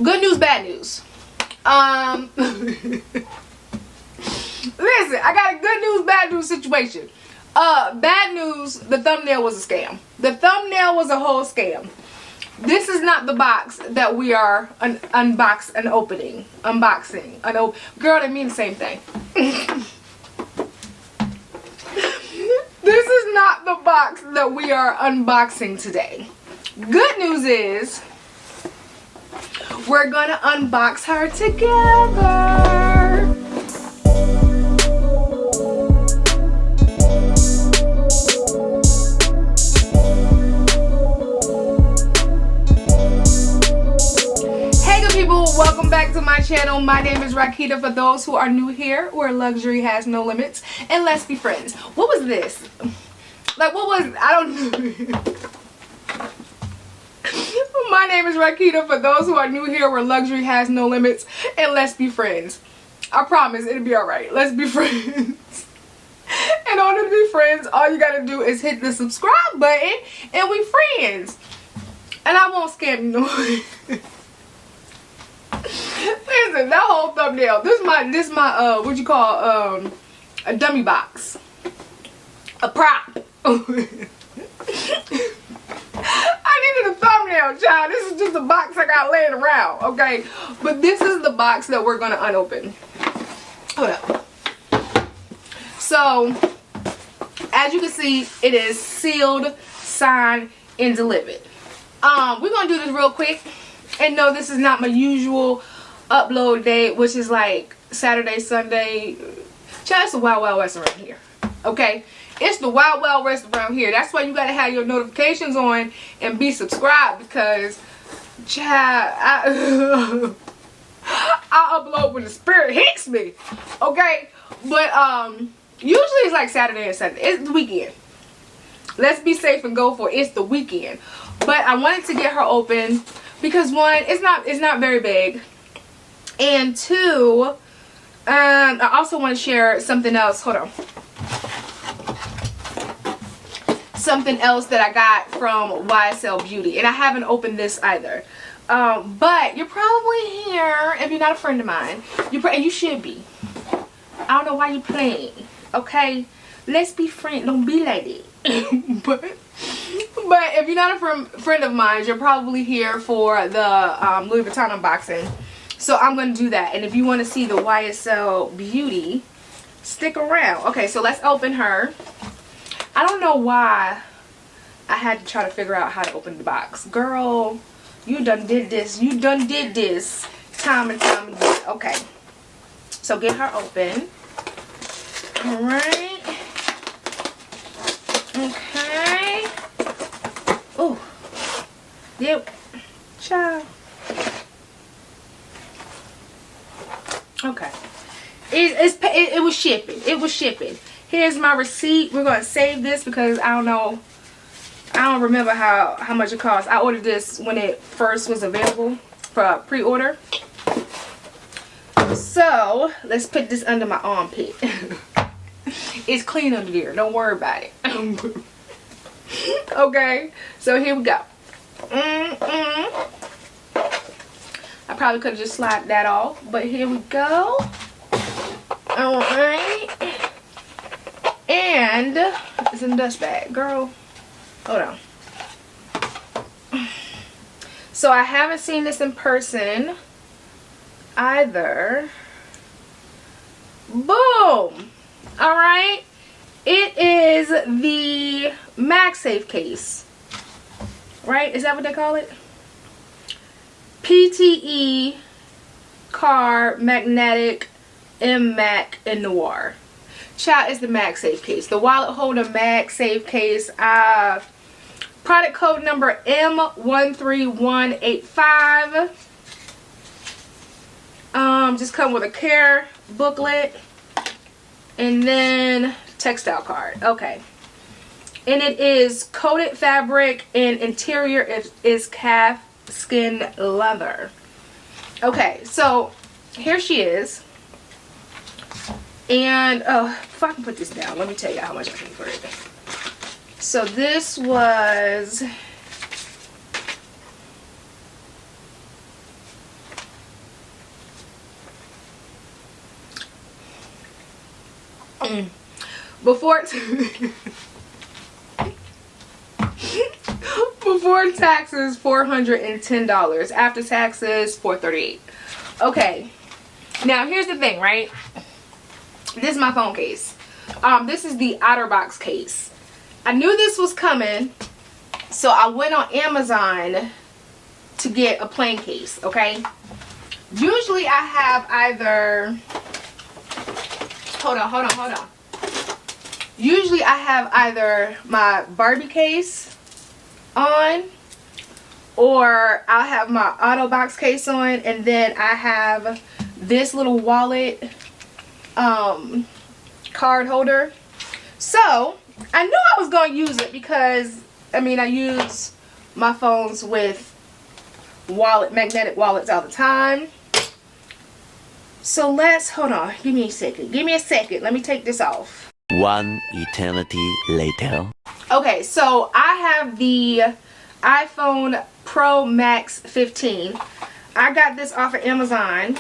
Good news, bad news. Listen, I got a good news, bad news situation. Bad news, the thumbnail was a scam. The thumbnail was a whole scam. This is not the box that we are unboxing. Girl, they mean the same thing. This is not the box that we are unboxing today. Good news is we're gonna unbox her together. Welcome back to my channel. My name is Rakita. For those who are new here, where luxury has no limits, and let's be friends. What was this? Like, what was, I don't know. My name is Rakita. For those who are new here, where luxury has no limits, and let's be friends. I promise it'll be alright. Let's be friends. In order to be friends, all you gotta do is hit the subscribe button, and we friends. And I won't scam you no more. Listen, that whole thumbnail. This is my what you call a dummy box, a prop. I needed a thumbnail, child. This is just a box I got laying around, okay? But this is the box that we're gonna unopen. Hold up. So, as you can see, it is sealed, signed, and delivered. We're gonna do this real quick. And no, this is not my usual upload date, which is like Saturday, Sunday. Child, it's the Wild Wild West around here. Okay? It's the Wild Wild West around here. That's why you gotta have your notifications on and be subscribed, because, child, I upload when the spirit hits me. Okay? But usually it's like Saturday and Sunday. It's the weekend. Let's be safe and go for it. It's the weekend. But I wanted to get her open because, one, it's not very big, and two, I also want to share something else. Hold on. Something else that I got from YSL Beauty, and I haven't opened this either. But you're probably here if you're not a friend of mine. And you should be. I don't know why you're playing. Okay, let's be friends. Don't be like it. But if you're not a friend of mine, you're probably here for the Louis Vuitton unboxing. So I'm going to do that. And if you want to see the YSL Beauty, stick around. Okay, so let's open her. I don't know why I had to try to figure out how to open the box. Girl, you done did this. You done did this time and time again. Okay, so get her open. Alright. Okay. Oh. Yep. Ciao. Okay. It was shipping. It was shipping. Here's my receipt. We're gonna save this because I don't know. I don't remember how much it cost. I ordered this when it first was available for pre-order. So let's put this under my armpit. It's clean under there. Don't worry about it. Okay, so here we go. I probably could have just slapped that off, but here we go. Alright. And it's in the dust bag. Girl, hold on. So I haven't seen this in person either. Boom! Alright. It is the MagSafe case. Right? Is that what they call it? PTE Card Magnetic M-Mac and Noir. Child, is the MagSafe case. The wallet holder MagSafe case. Product code number M13185. Just come with a care booklet. And then textile card. Okay. And it is coated fabric, and interior is calf skin leather. Okay, so here she is. And if I can put this down, let me tell you how much I paid for it. So this was Before before taxes, $410. After taxes, $438. Okay. Now here's the thing, right? This is my phone case. This is the OtterBox case. I knew this was coming, so I went on Amazon to get a plain case, okay? Usually I have either, hold on. Usually I have either my Barbie case on, or I'll have my OtterBox case on, and then I have this little wallet card holder. So I knew I was going to use it because I use my phones with magnetic wallets all the time. So hold on, give me a second, let me take this off. One eternity later. Okay, so I have the iPhone Pro Max 15. I got this off of Amazon.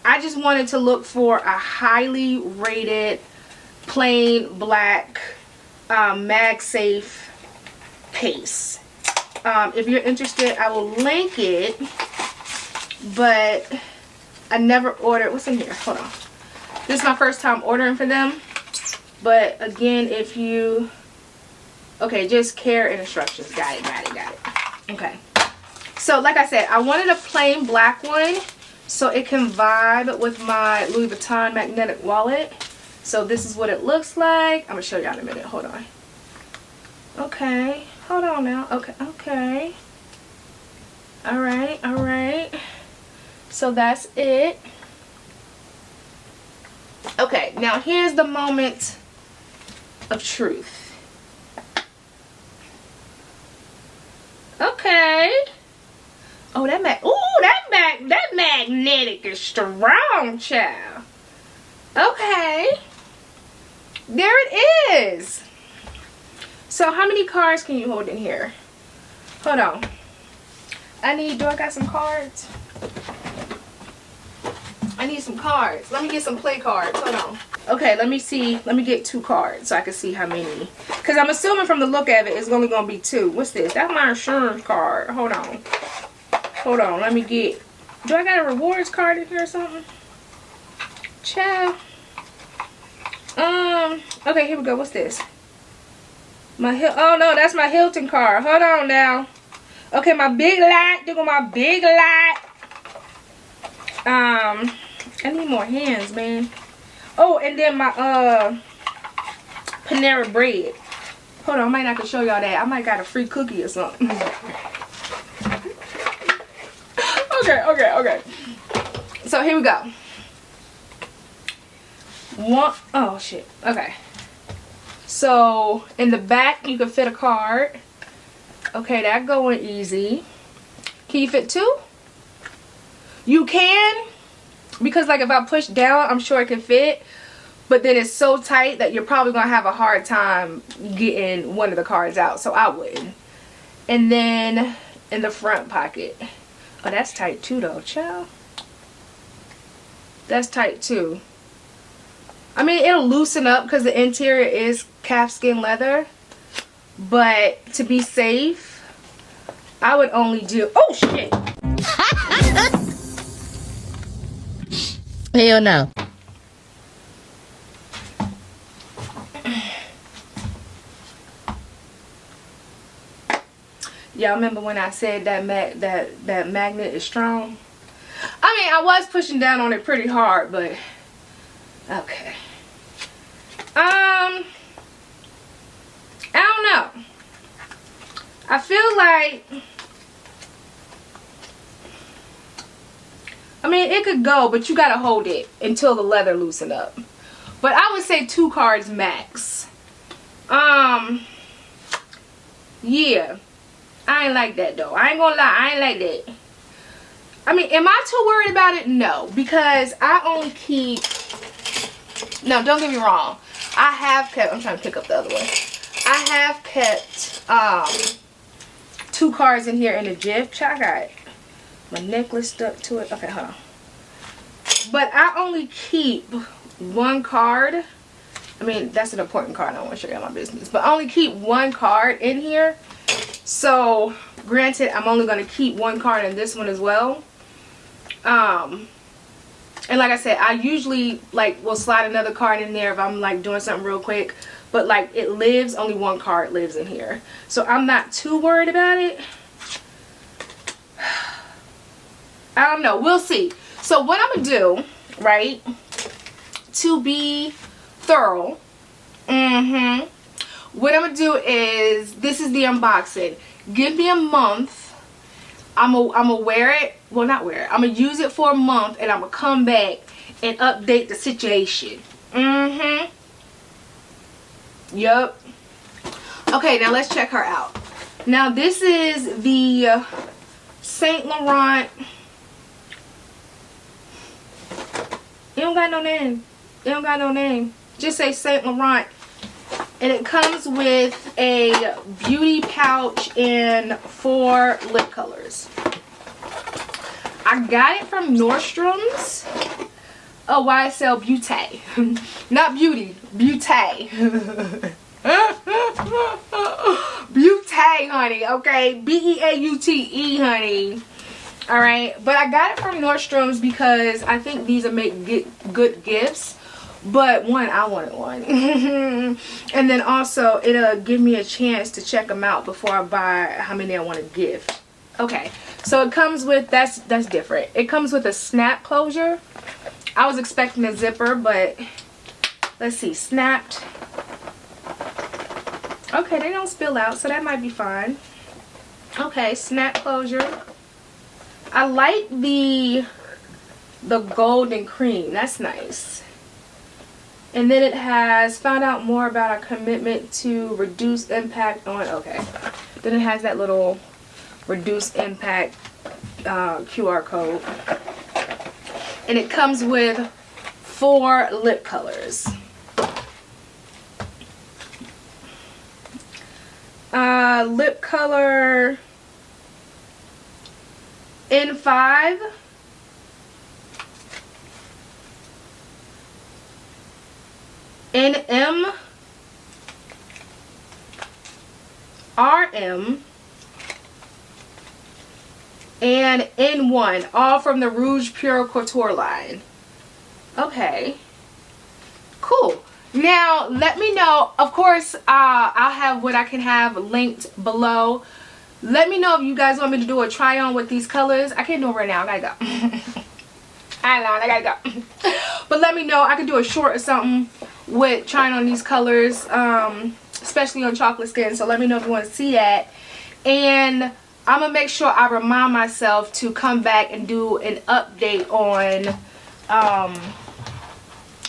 I just wanted to look for a highly rated plain black MagSafe case. If you're interested, I will link it, but I never ordered. What's in here? Hold on. This is my first time ordering for them, but again, if you, okay, just care and instructions. Got it. Okay, so like I said, I wanted a plain black one so it can vibe with my Louis Vuitton Magnetic wallet. So this is what it looks like. I'm gonna show y'all in a minute. Hold on. Okay, hold on now. Okay. All right. So that's it. Okay, now here's the moment of truth. Okay. Oh, that magnetic is strong, child. Okay. There it is. So how many cards can you hold in here? Hold on. do I got some cards? I need some cards. Let me get some play cards. Hold on. Okay, let me see. Let me get 2 cards so I can see how many. Because I'm assuming from the look of it, it's only going to be 2. What's this? That's my insurance card. Hold on. Let me get. Do I got a rewards card in here or something? Ciao. Okay, here we go. What's this? Oh no, that's my Hilton card. Hold on now. Okay, my big lot. There go my big lot. I need more hands, man. Oh, and then my Panera bread. Hold on, I might not can show y'all that. I might got a free cookie or something. Okay. So here we go. Oh shit. Okay. So in the back you can fit a card. Okay, that going easy. Can you fit 2? You can, because like if I push down, I'm sure it can fit, but then it's so tight that you're probably gonna have a hard time getting one of the cards out, so I wouldn't. And then in the front pocket, oh, that's tight too though, child. That's tight too. I mean, it'll loosen up because the interior is calfskin leather, but to be safe, I would only do, oh shit. Hell no. Y'all remember when I said that magnet is strong? I mean, I was pushing down on it pretty hard, but okay. I don't know. I feel like, I mean, it could go, but you gotta hold it until the leather loosen up. But I would say 2 cards max. Yeah. I ain't like that though. I ain't gonna lie, I ain't like that. I mean, am I too worried about it? No, because I only keep, no, don't get me wrong. I have kept, I'm trying to pick up the other one. I have kept 2 cards in here in a jiff. I got my necklace stuck to it. Okay, hold on. But I only keep 1 card I mean, that's an important card. I don't want to show you my business. But I only keep one card in here. So, granted, I'm only going to keep one card in this one as well. And like I said, I usually, like, will slide another card in there if I'm, like, doing something real quick. But, like, it lives, only one card lives in here. So, I'm not too worried about it. I don't know. We'll see. So, what I'm going to do, right, to be thorough, what I'm going to do is, this is the unboxing. Give me a month. I'm gonna wear it. Well, not wear it. I'm going to use it for a month, and I'm going to come back and update the situation. Yup. Okay, now let's check her out. Now, this is the Saint Laurent. It don't got no name. It don't got no name. Just say Saint Laurent. And it comes with a beauty pouch and 4 lip colors. I got it from Nordstrom's. Oh, YSL Beauty. Not beauty. Beauty. Beauty, honey. Okay? B-E-A-U-T-E, honey. Alright? But I got it from Nordstrom's because I think these will make good gifts. But one, I wanted one. And then also, it'll give me a chance to check them out before I buy how many I want to gift. Okay, so it comes with, that's different. It comes with a snap closure. I was expecting a zipper, but let's see, snapped. Okay, they don't spill out, so that might be fine. Okay, snap closure. I like the golden cream. That's nice. And then it has, found out more about our commitment to reduce impact on, okay. Then it has that little reduce impact QR code. And it comes with 4 lip colors. Lip color N5. NM, RM, and N1, all from the Rouge Pure Couture line. Okay, cool. Now, let me know, of course, I'll have what I can have linked below. Let me know if you guys want me to do a try on with these colors. I can't do it right now, I gotta go. I gotta go. But let me know, I can do a short or something with trying on these colors, especially on chocolate skin. So let me know if you want to see that. And I'm gonna make sure I remind myself to come back and do an update on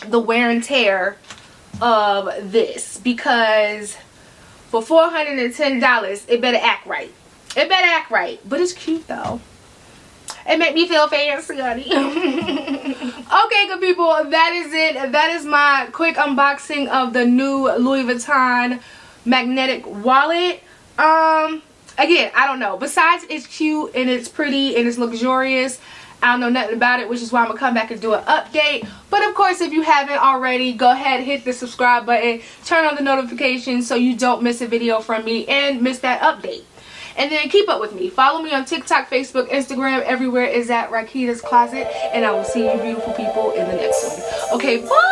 the wear and tear of this, because for $410 it better act right. It better act right. But it's cute though. It make me feel fancy, honey. Okay, good people, that is it. That is my quick unboxing of the new Louis Vuitton Magnetic wallet. Again, I don't know. Besides it's cute and it's pretty and it's luxurious, I don't know nothing about it, which is why I'm going to come back and do an update. But of course, if you haven't already, go ahead, hit the subscribe button, turn on the notifications so you don't miss a video from me and miss that update. And then keep up with me. Follow me on TikTok, Facebook, Instagram. Everywhere is at Rakita's Closet. And I will see you beautiful people in the next one. Okay, bye!